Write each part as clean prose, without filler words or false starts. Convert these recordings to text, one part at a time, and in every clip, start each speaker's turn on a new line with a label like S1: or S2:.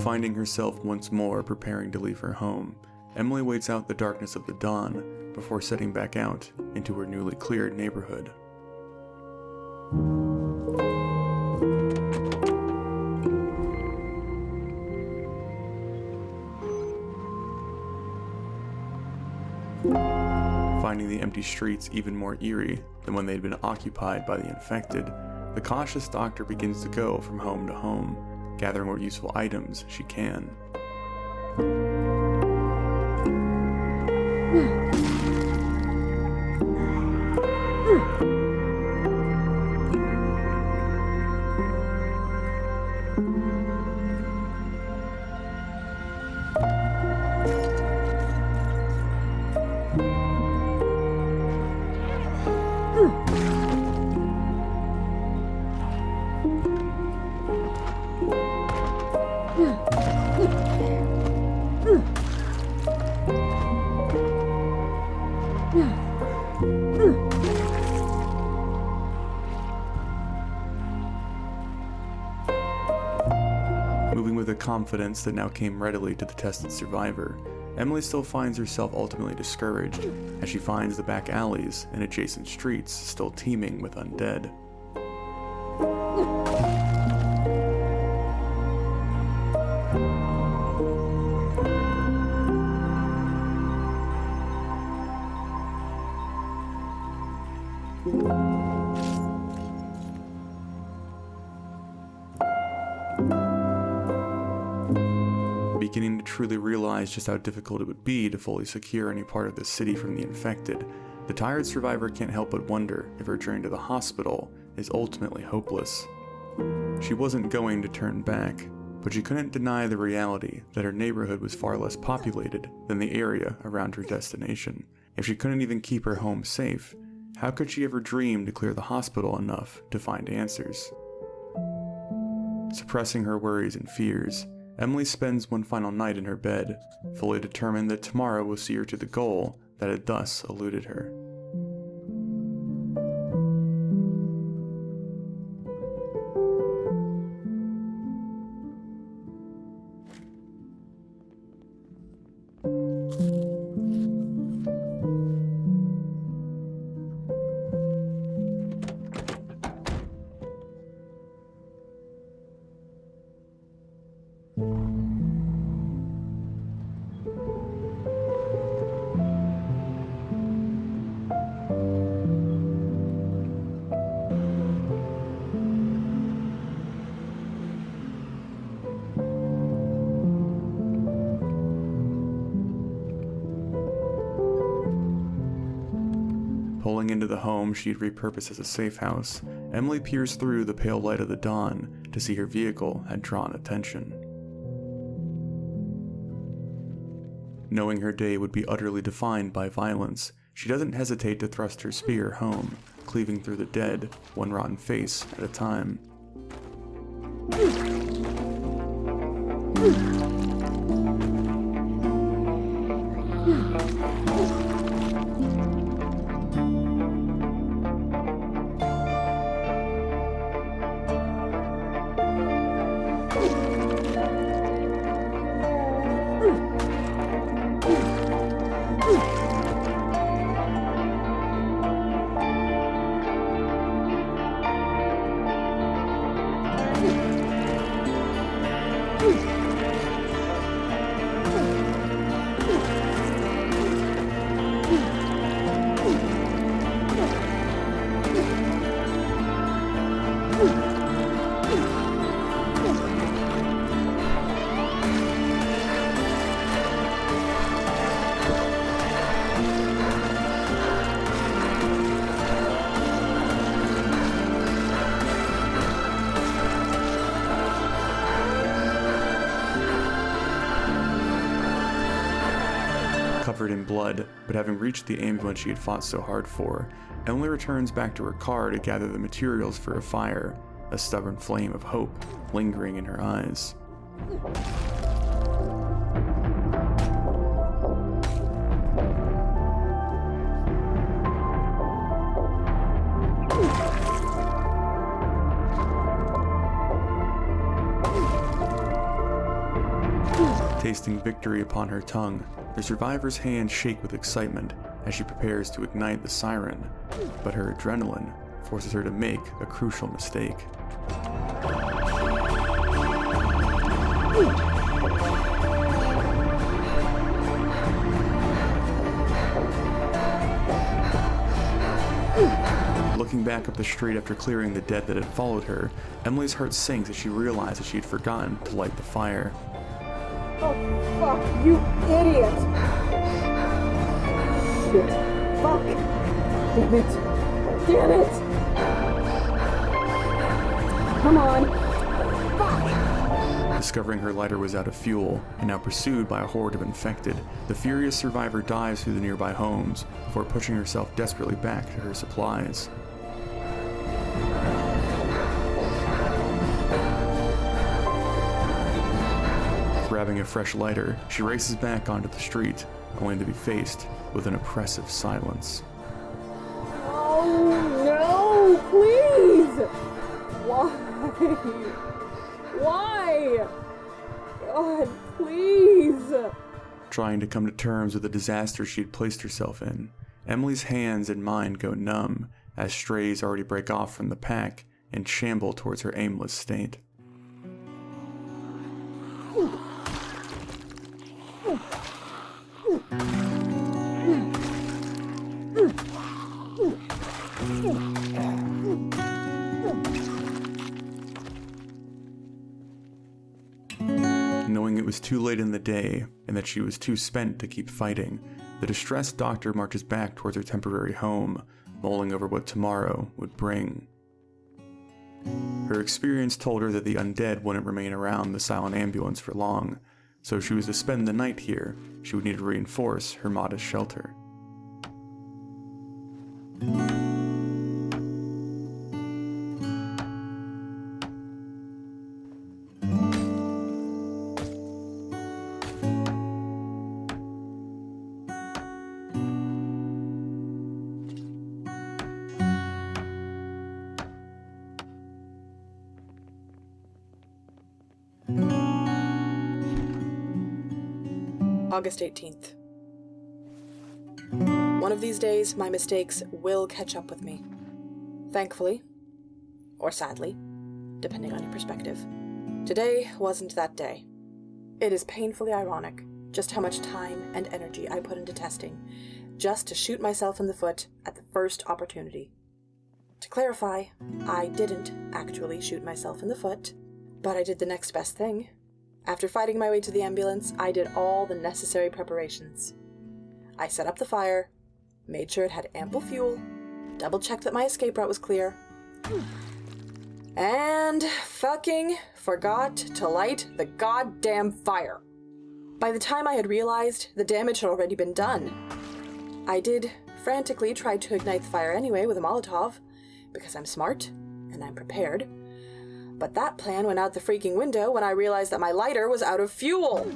S1: Finding herself once more preparing to leave her home, Emily waits out the darkness of the dawn before setting back out into her newly cleared neighborhood. Finding the empty streets even more eerie than when they'd been occupied by the infected, the cautious doctor begins to go from home to home, gathering what useful items she can. Moving with a confidence that now came readily to the tested survivor, Emily still finds herself ultimately discouraged as she finds the back alleys and adjacent streets still teeming with undead. Beginning to truly realize just how difficult it would be to fully secure any part of the city from the infected, the tired survivor can't help but wonder if her journey to the hospital is ultimately hopeless. She wasn't going to turn back, but she couldn't deny the reality that her neighborhood was far less populated than the area around her destination. If she couldn't even keep her home safe, how could she ever dream to clear the hospital enough to find answers? Suppressing her worries and fears, Emily spends one final night in her bed, fully determined that tomorrow will see her to the goal that had thus eluded her. Pulling into the home she'd repurposed as a safe house, Emily peers through the pale light of the dawn to see her vehicle had drawn attention. Knowing her day would be utterly defined by violence, she doesn't hesitate to thrust her spear home, cleaving through the dead, one rotten face at a time. Covered in blood, but having reached the ambulance she had fought so hard for, Emily returns back to her car to gather the materials for a fire, a stubborn flame of hope lingering in her eyes. tasting victory upon her tongue, the survivor's hands shake with excitement as she prepares to ignite the siren, but her adrenaline forces her to make a crucial mistake. Looking back up the street after clearing the dead that had followed her, Emily's heart sinks as she realized that she had forgotten to light the fire.
S2: Oh, fuck, you idiot! Shit. Fuck! Damn it! Damn it! Come on! Fuck!
S1: Discovering her lighter was out of fuel, and now pursued by a horde of infected, the furious survivor dives through the nearby homes before pushing herself desperately back to her supplies. Grabbing a fresh lighter, she races back onto the street, only to be faced with an oppressive silence.
S2: Oh no, please! Why? Why? God, please!
S1: Trying to come to terms with the disaster she had placed herself in, Emily's hands and mind go numb as strays already break off from the pack and shamble towards her aimless state. Knowing it was too late in the day and that she was too spent to keep fighting, the distressed doctor marches back towards her temporary home, mulling over what tomorrow would bring. Her experience told her that the undead wouldn't remain around the silent ambulance for long, so if she was to spend the night here, she would need to reinforce her modest shelter.
S3: August 18th. One of these days, my mistakes will catch up with me. Thankfully, or sadly, depending on your perspective, today wasn't that day. It is painfully ironic just how much time and energy I put into testing, just to shoot myself in the foot at the first opportunity. To clarify, I didn't actually shoot myself in the foot, but I did the next best thing. After fighting my way to the ambulance, I did all the necessary preparations. I set up the fire, made sure it had ample fuel, double-checked that my escape route was clear, and fucking forgot to light the goddamn fire. By the time I had realized, the damage had already been done. I did frantically try to ignite the fire anyway with a Molotov, because I'm smart and I'm prepared. But that plan went out the freaking window when I realized that my lighter was out of fuel.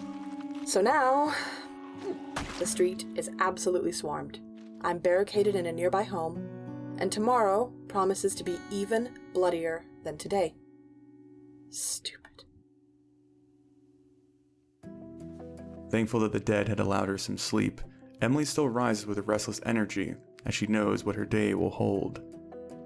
S3: So now, the street is absolutely swarmed. I'm barricaded in a nearby home, and tomorrow promises to be even bloodier than today. Stupid.
S1: Thankful that the dead had allowed her some sleep, Emily still rises with a restless energy as she knows what her day will hold.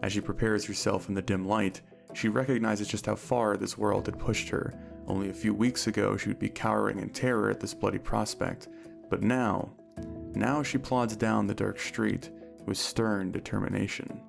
S1: As she prepares herself in the dim light, she recognizes just how far this world had pushed her. Only a few weeks ago she would be cowering in terror at this bloody prospect, but now she plods down the dark street with stern determination.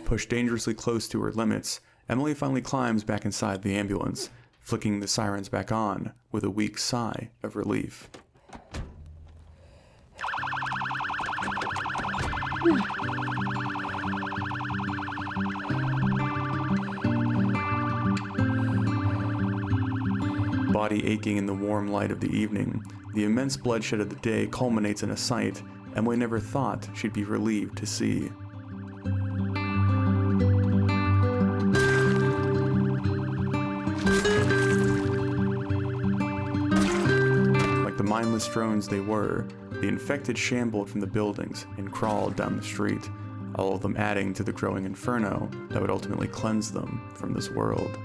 S1: Pushed dangerously close to her limits, Emily finally climbs back inside the ambulance, flicking the sirens back on with a weak sigh of relief. Body aching in the warm light of the evening, the immense bloodshed of the day culminates in a sight Emily never thought she'd be relieved to see. Like the mindless drones they were, the infected shambled from the buildings and crawled down the street, all of them adding to the growing inferno that would ultimately cleanse them from this world.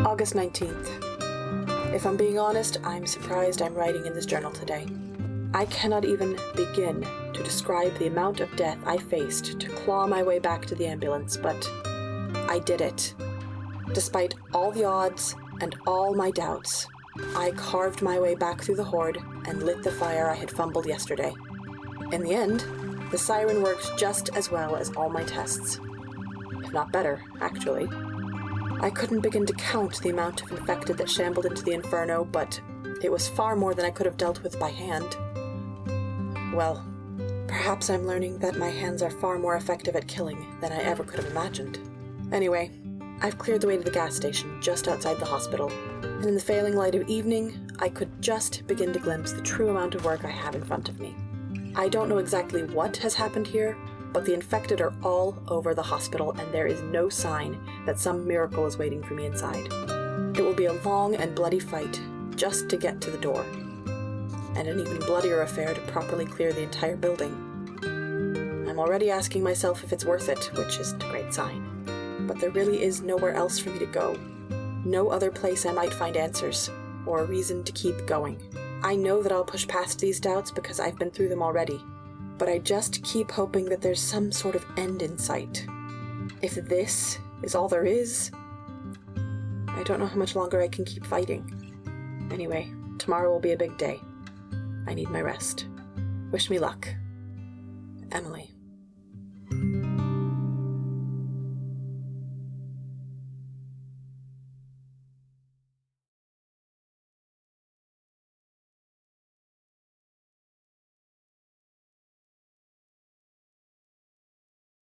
S3: August 19th. If I'm being honest, I'm surprised I'm writing in this journal today. I cannot even begin to describe the amount of death I faced to claw my way back to the ambulance, but I did it. Despite all the odds and all my doubts, I carved my way back through the horde and lit the fire I had fumbled yesterday. In the end, the siren worked just as well as all my tests. If not better, actually. I couldn't begin to count the amount of infected that shambled into the inferno, but it was far more than I could have dealt with by hand. Well, perhaps I'm learning that my hands are far more effective at killing than I ever could have imagined. Anyway, I've cleared the way to the gas station just outside the hospital, and in the failing light of evening, I could just begin to glimpse the true amount of work I have in front of me. I don't know exactly what has happened here, but the infected are all over the hospital, and there is no sign that some miracle is waiting for me inside. It will be a long and bloody fight just to get to the door, and an even bloodier affair to properly clear the entire building. I'm already asking myself if it's worth it, which isn't a great sign, but there really is nowhere else for me to go. No other place I might find answers, or a reason to keep going. I know that I'll push past these doubts because I've been through them already, but I just keep hoping that there's some sort of end in sight. If this is all there is, I don't know how much longer I can keep fighting. Anyway, tomorrow will be a big day. I need my rest. Wish me luck. Emily.